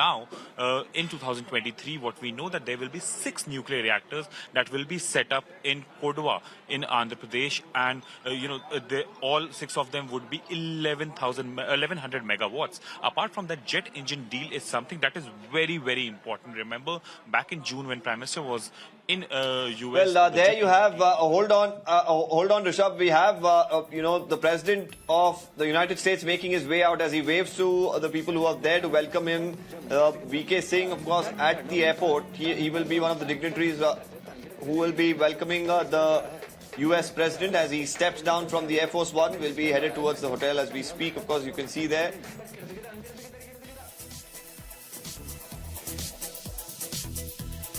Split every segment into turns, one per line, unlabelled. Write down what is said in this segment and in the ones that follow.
now, in 2023, what we know that there will be 6 nuclear reactors that will be set up in Kodwa in Andhra Pradesh, and all 6 of them would be 1100 megawatts. Apart from that, jet engine deal is something that is very, very important. Remember, back in June when Prime Minister was in US.
Well, there you have. Hold on, Rishabh. We have, the President of the United States making his way out as he waves to the people who are there to welcome him. VK Singh, of course, at the airport. He will be one of the dignitaries who will be welcoming the US President as he steps down from the Air Force One. Will be headed towards the hotel as we speak. Of course, you can see there.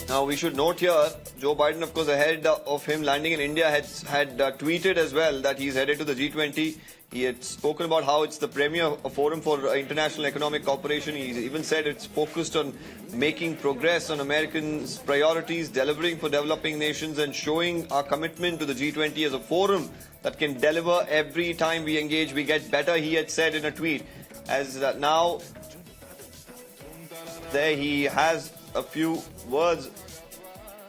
Now, we should note here, Joe Biden, of course, ahead of him landing in India, had tweeted as well that he's headed to the G20. He had spoken about how it's the premier forum for international economic cooperation. He even said it's focused on making progress on Americans' priorities, delivering for developing nations, and showing our commitment to the G20 as a forum that can deliver every time we engage, we get better, he had said in a tweet. As now, there he has a few words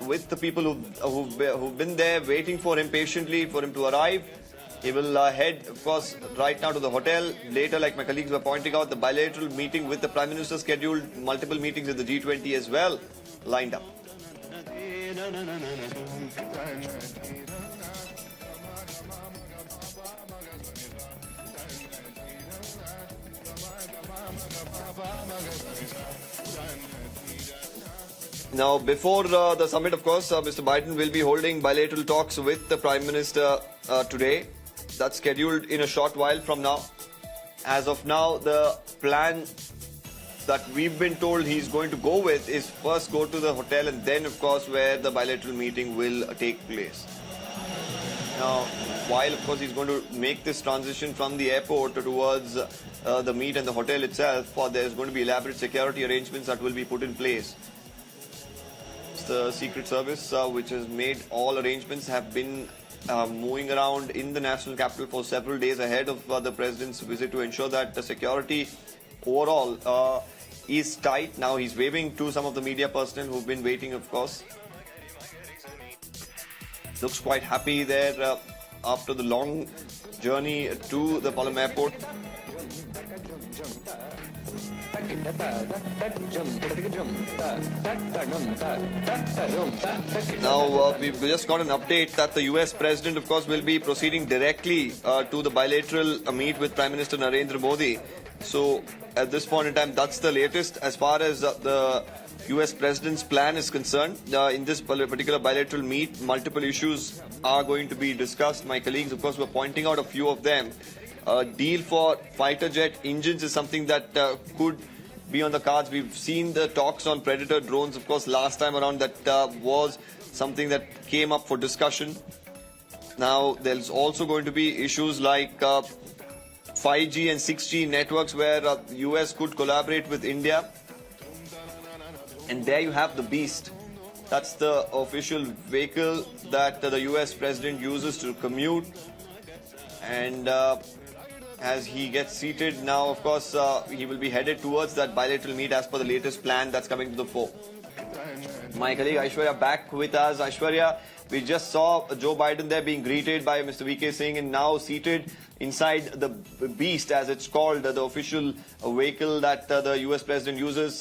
with the people who've been there waiting for him patiently for him to arrive. He will head, of course, right now to the hotel. Later, like my colleagues were pointing out, the bilateral meeting with the Prime Minister scheduled, multiple meetings with the G20 as well lined up. Now, before the summit, of course, Mr. Biden will be holding bilateral talks with the Prime Minister today. That's scheduled in a short while from now. As of now, the plan that we've been told he's going to go with is first go to the hotel and then, of course, where the bilateral meeting will take place. Now, while, of course, he's going to make this transition from the airport towards the meet and the hotel itself, there's going to be elaborate security arrangements that will be put in place. The Secret Service, which has made all arrangements, have been moving around in the national capital for several days ahead of the President's visit to ensure that the security overall is tight. Now he's waving to some of the media personnel who've been waiting, of course. Looks quite happy there after the long journey to the Palam airport. Now, we've just got an update that the US President, of course, will be proceeding directly to the bilateral meet with Prime Minister Narendra Modi. So, at this point in time, that's the latest as far as the US President's plan is concerned. In this particular bilateral meet, multiple issues are going to be discussed. My colleagues, of course, were pointing out a few of them. A deal for fighter jet engines is something that could be on the cards. We've seen the talks on Predator drones, of course, last time around. That was something that came up for discussion. Now, there's also going to be issues like 5G and 6G networks where the US could collaborate with India. And there you have the Beast. That's the official vehicle that the US President uses to commute. And as he gets seated now, of course, he will be headed towards that bilateral meet as per the latest plan that's coming to the fore. My colleague Aishwarya back with us. Aishwarya, we just saw Joe Biden there being greeted by Mr. VK Singh and now seated inside the Beast, as it's called, the official vehicle that the US President uses.